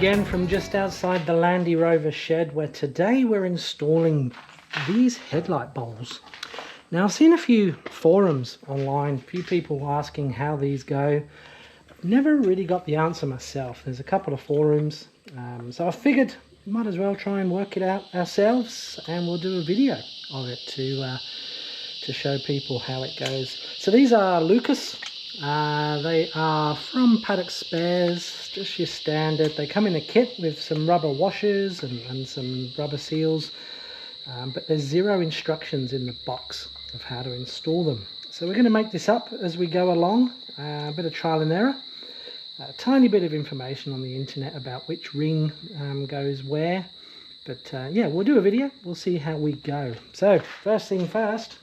again from just outside the Land Rover shed, where today we're installing these headlight bulbs. Now I've seen a few forums online, a few people asking how these go. I've never really got the answer myself. There's a couple of forums, so I figured we might as well try and work it out ourselves, and we'll do a video of it to show people how it goes. So these are Lucas. They are from Paddock Spares, just your standard. They come in a kit with some rubber washers and some rubber seals, but there's zero instructions in the box of how to install them. So we're going to make this up as we go along, a bit of trial and error, a tiny bit of information on the internet about which ring goes where, but yeah, we'll do a video, we'll see how we go. So first thing first,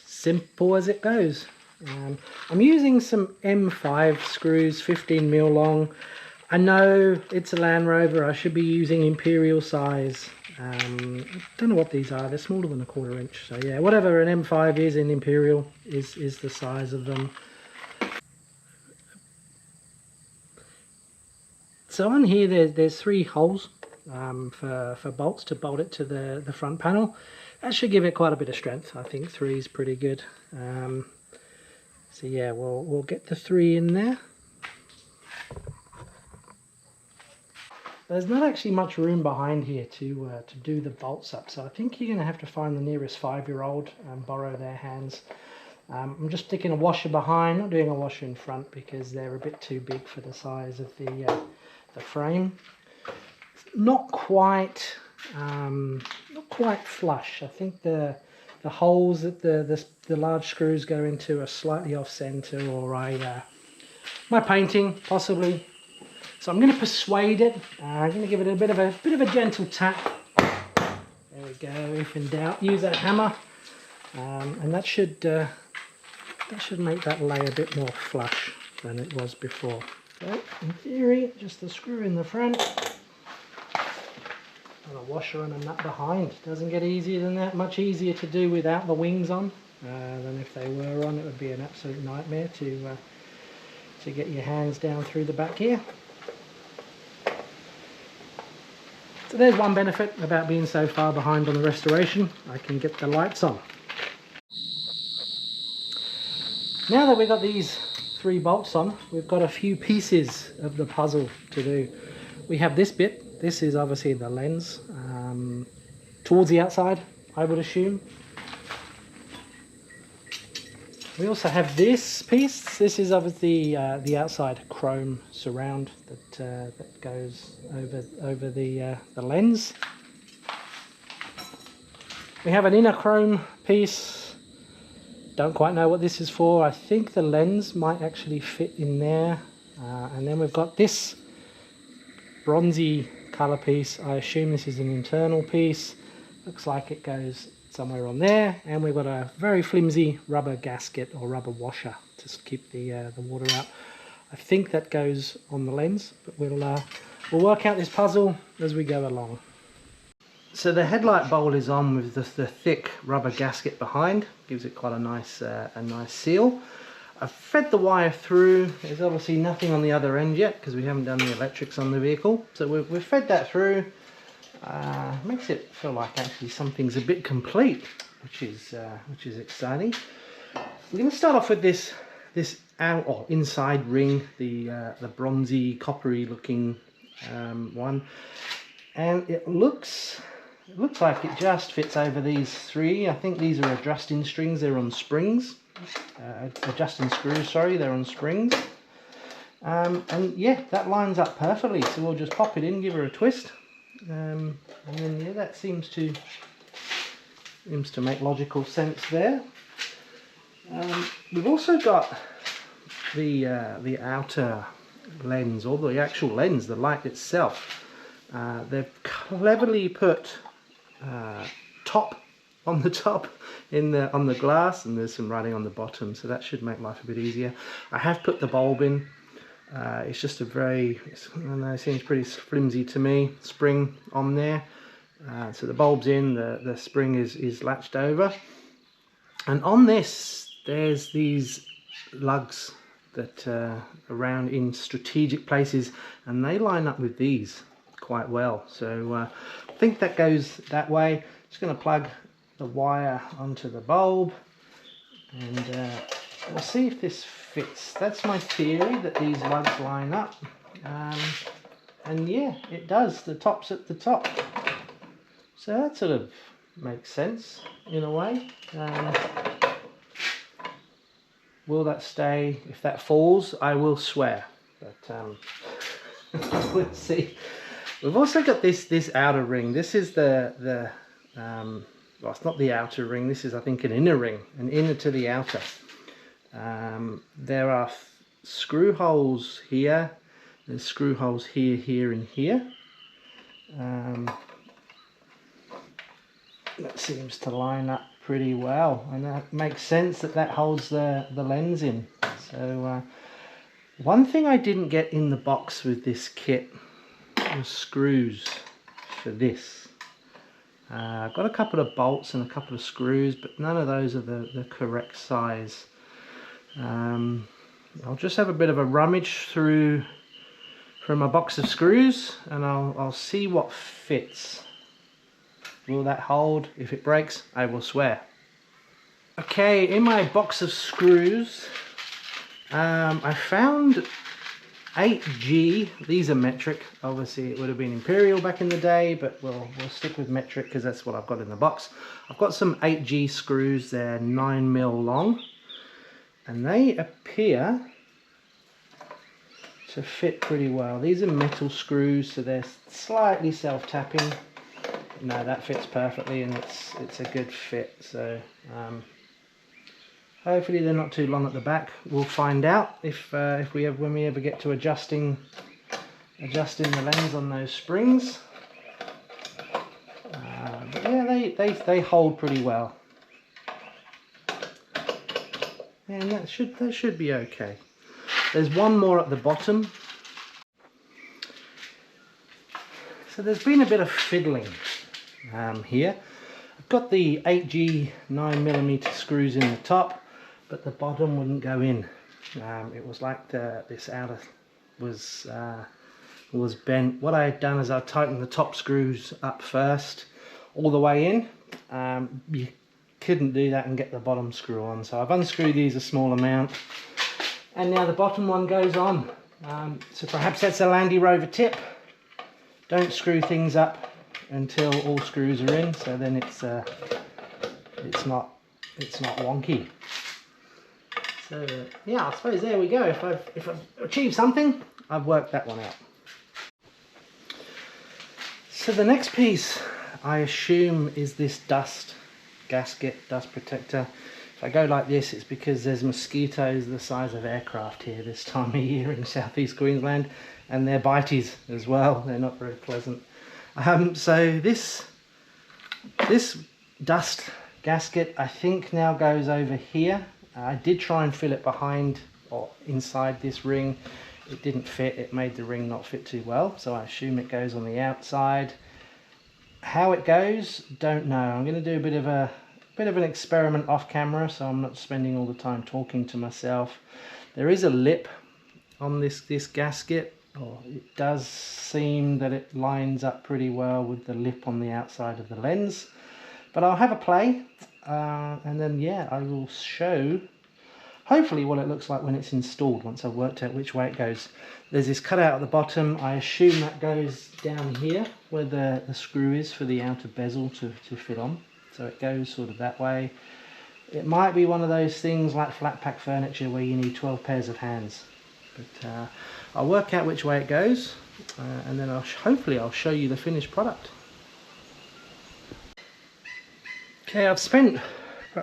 simple as it goes. I'm using some M5 screws, 15mm long. I know it's a Land Rover, I should be using imperial size. I don't know what these are, they're smaller than a 1/4 inch. So yeah, whatever an M5 is in imperial is the size of them. So on here there's 3 holes for bolts to bolt it to the front panel. That should give it quite a bit of strength. I think 3 is pretty good. So yeah, we'll get the 3 in there. There's not actually much room behind here to do the bolts up, so I think you're going to have to find the nearest 5-year-old and borrow their hands. I'm just sticking a washer behind, not doing a washer in front because they're a bit too big for the size of the frame. Not quite flush. I think the holes that the large screws go into are slightly off center, or my painting possibly. So I'm going to persuade it. I'm going to give it a bit of a gentle tap. There we go. If in doubt, use a hammer, and that should make that lay a bit more flush than it was before. So in theory, just the screw in the front and a washer and a nut behind. Doesn't get easier than that. Much easier to do without the wings on than if they were on. It would be an absolute nightmare to get your hands down through the back here. So there's one benefit about being so far behind on the restoration. I can get the lights on. Now that we've got these 3 bolts on, we've got a few pieces of the puzzle to do. We have this bit. This is obviously the lens towards the outside, I would assume. We also have this piece. This is obviously the outside chrome surround that goes over the lens. We have an inner chrome piece. Don't quite know what this is for. I think the lens might actually fit in there. And then we've got this bronzy colour piece. I assume this is an internal piece. Looks like it goes somewhere on there, and we've got a very flimsy rubber gasket or rubber washer to keep the water out. I think that goes on the lens, but we'll work out this puzzle as we go along. So the headlight bowl is on with the thick rubber gasket behind. Gives it quite a nice seal. I've fed the wire through. There's obviously nothing on the other end yet because we haven't done the electrics on the vehicle. So we've fed that through. Makes it feel like actually something's a bit complete, which is exciting. We're going to start off with this inside ring, the bronzy, coppery looking one, and it looks like it just fits over these 3. I think these are adjusting strings. They're on springs. Adjusting screws, sorry, they're on springs. And yeah, that lines up perfectly. So we'll just pop it in, give her a twist. And then yeah, that seems to make logical sense there. We've also got the outer lens, or the actual lens, the light itself. They've cleverly put top on the top on the glass, and there's some writing on the bottom, so that should make life a bit easier. I have put the bulb in. It's just I don't know, it seems pretty flimsy to me. Spring on there, so the bulb's in, the spring is latched over, and on this there's these lugs that around in strategic places, and they line up with these quite well. So I think that goes that way. Just going to plug the wire onto the bulb, and we'll see if this fits. That's my theory, that these lugs line up, and yeah, it does. The top's at the top, so that sort of makes sense in a way. Will that stay? If that falls, I will swear, but we'll see. We've also got this outer ring. This is the well, it's not the outer ring. This is, I think, an inner ring, an inner to the outer. There are screw holes here. There's screw holes here, here, and here. That seems to line up pretty well, and that makes sense that that holds the lens in. So one thing I didn't get in the box with this kit was screws for this. I've got a couple of bolts and a couple of screws, but none of those are the correct size. I'll just have a bit of a rummage through from a box of screws, and I'll see what fits. Will that hold? If it breaks, I will swear. Okay, in my box of screws, I found 8G. These are metric. Obviously it would have been imperial back in the day, but we'll stick with metric because that's what I've got in the box. I've got some 8G screws. They're 9mm long, and they appear to fit pretty well. These are metal screws, so they're slightly self-tapping. No, that fits perfectly, and it's a good fit. So hopefully they're not too long at the back. We'll find out if when we ever get to adjusting the lens on those springs. But yeah, they hold pretty well, and that should be okay. There's one more at the bottom. So there's been a bit of fiddling here. I've got the 8G 9mm screws in the top, but the bottom wouldn't go in. It was like this outer was bent. What I had done is I tightened the top screws up first, all the way in. You couldn't do that and get the bottom screw on, so I've unscrewed these a small amount, and now the bottom one goes on. So perhaps that's a Land Rover tip. Don't screw things up until all screws are in, so then it's not wonky. So yeah, I suppose there we go. If I've achieved something, I've worked that one out. So the next piece, I assume, is this dust gasket, dust protector. If I go like this, it's because there's mosquitoes the size of aircraft here this time of year in southeast Queensland, and they're bites as well. They're not very pleasant. So this dust gasket, I think, now goes over here. I did try and fill it behind or inside this ring. It didn't fit. It made the ring not fit too well, so I assume it goes on the outside. How it goes, don't know. I'm going to do a bit of an experiment off camera, so I'm not spending all the time talking to myself. There is a lip on this gasket. It does seem that it lines up pretty well with the lip on the outside of the lens, but I'll have a play, and then yeah, I will show hopefully what it looks like when it's installed, once I've worked out which way it goes. There's this cutout at the bottom. I assume that goes down here where the screw is for the outer bezel to fit on, so it goes sort of that way. It might be one of those things like flat pack furniture where you need 12 pairs of hands, but I'll work out which way it goes, and then hopefully I'll show you the finished product. Okay, I've spent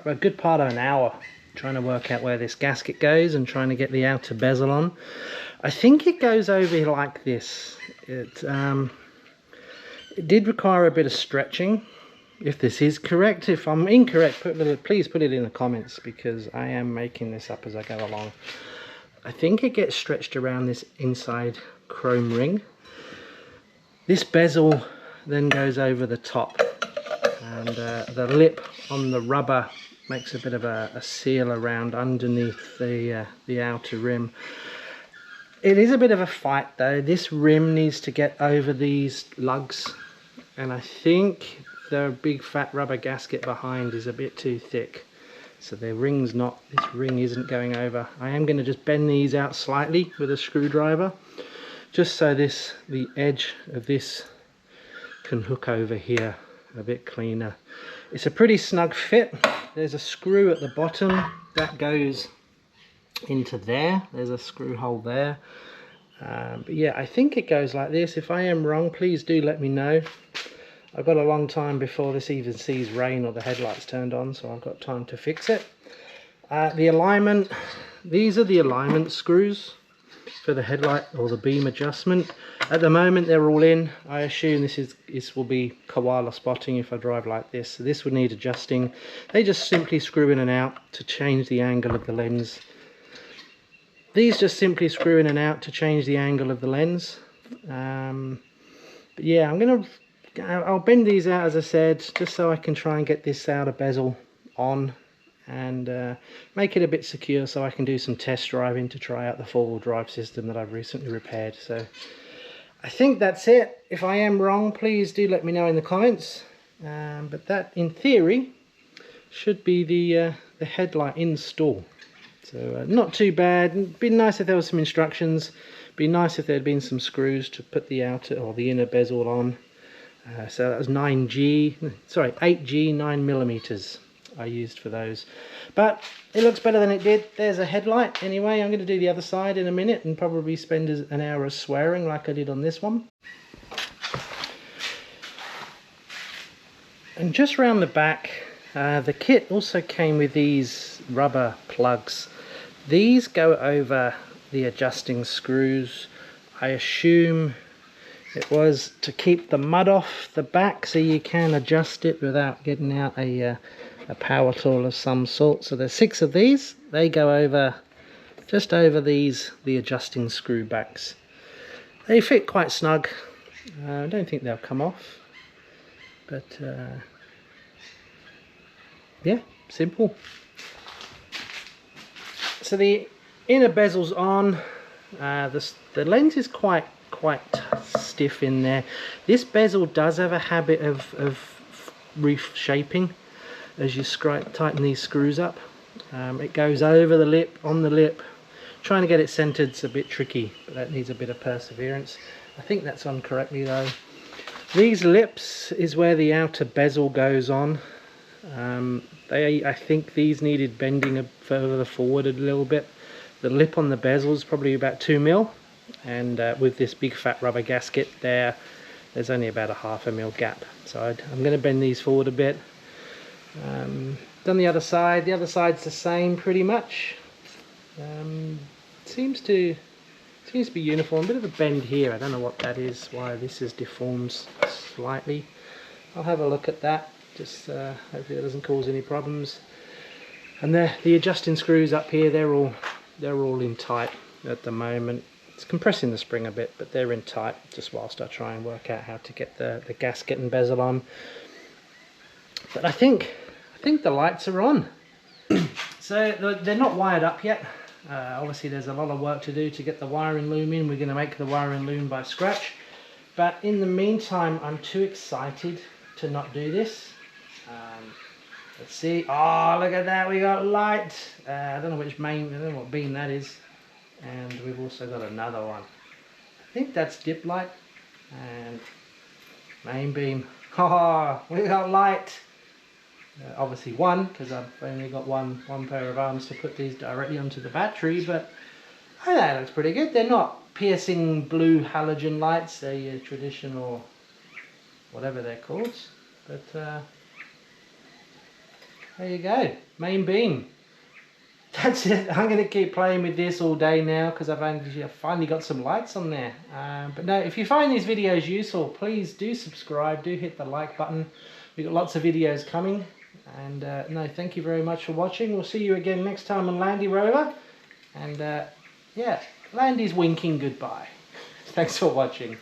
a good part of an hour trying to work out where this gasket goes and trying to get the outer bezel on. I think it goes over like this. It did require a bit of stretching. If this is correct, if I'm incorrect, please put it in the comments, because I am making this up as I go along. I think it gets stretched around this inside chrome ring. This bezel then goes over the top, and the lip on the rubber makes a bit of a seal around underneath the outer rim. It is a bit of a fight though. This rim needs to get over these lugs, and I think the big fat rubber gasket behind is a bit too thick, so this ring isn't going over. I am going to just bend these out slightly with a screwdriver, just so the edge of this can hook over here a bit cleaner. It's a pretty snug fit. There's a screw at the bottom that goes into there. There's a screw hole there. But yeah, I think it goes like this. If I am wrong, please do let me know. I've got a long time before this even sees rain or the headlights turned on, so I've got time to fix it. The alignment, these are the alignment screws for the headlight or the beam adjustment. At the moment they're all in. I assume this will be koala spotting if I drive like this. So this would need adjusting. They just simply screw in and out to change the angle of the lens. These just simply screw in and out to change the angle of the lens. But yeah, I'll bend these out, as I said, just so I can try and get this outer bezel on and make it a bit secure, so I can do some test driving to try out the four-wheel drive system that I've recently repaired. So I think that's it. If I am wrong, please do let me know in the comments. But that, in theory, should be the headlight install. So not too bad. It'd be nice if there was some instructions. It'd be nice if there had been some screws to put the outer or the inner bezel on. So that was 8G 9mm I used for those. But it looks better than it did. There's a headlight. Anyway, I'm going to do the other side in a minute and probably spend an hour swearing like I did on this one. And just round the back, the kit also came with these rubber plugs. These go over the adjusting screws. I assume it was to keep the mud off the back, so you can adjust it without getting out a power tool of some sort. So there's 6 of these. They go over, just over the adjusting screw backs. They fit quite snug. I don't think they'll come off, but yeah, simple. So the inner bezel's on. The lens is quite stiff in there. This bezel does have a habit of reshaping as you tighten these screws up. It goes over the lip, on the lip. Trying to get it centered is a bit tricky, but that needs a bit of perseverance. I think that's on correctly though. These lips is where the outer bezel goes on. I think these needed bending further forward a little bit. The lip on the bezel is probably about 2mm, and with this big fat rubber gasket there's only about a 1/2 mm gap. So I'm going to bend these forward a bit. Done the other side. The other side's the same pretty much. Seems to be uniform. A bit of a bend here. I don't know what that is, why this is deformed slightly. I'll have a look at that. Just hopefully it doesn't cause any problems. And the adjusting screws up here, they're all in tight at the moment. It's compressing the spring a bit, but they're in tight just whilst I try and work out how to get the gasket and bezel on. But I think the lights are on. So they're not wired up yet. Obviously there's a lot of work to do to get the wiring loom in. We're going to make the wiring loom by scratch. But in the meantime, I'm too excited to not do this. Let's see. Oh, look at that. We got light. I don't know what beam that is. And we've also got another one. I think that's dip light and main beam. Oh, we got light. Obviously one, because I've only got one pair of arms to put these directly onto the battery, but I think that looks pretty good. They're not piercing blue halogen lights. They're your traditional, whatever they're called. But there you go, main beam. That's it. I'm going to keep playing with this all day now because I've finally got some lights on there. But no, if you find these videos useful, please do subscribe, do hit the like button. We've got lots of videos coming. And no, thank you very much for watching. We'll see you again next time on Land Rover. And yeah, Landy's winking goodbye. Thanks for watching.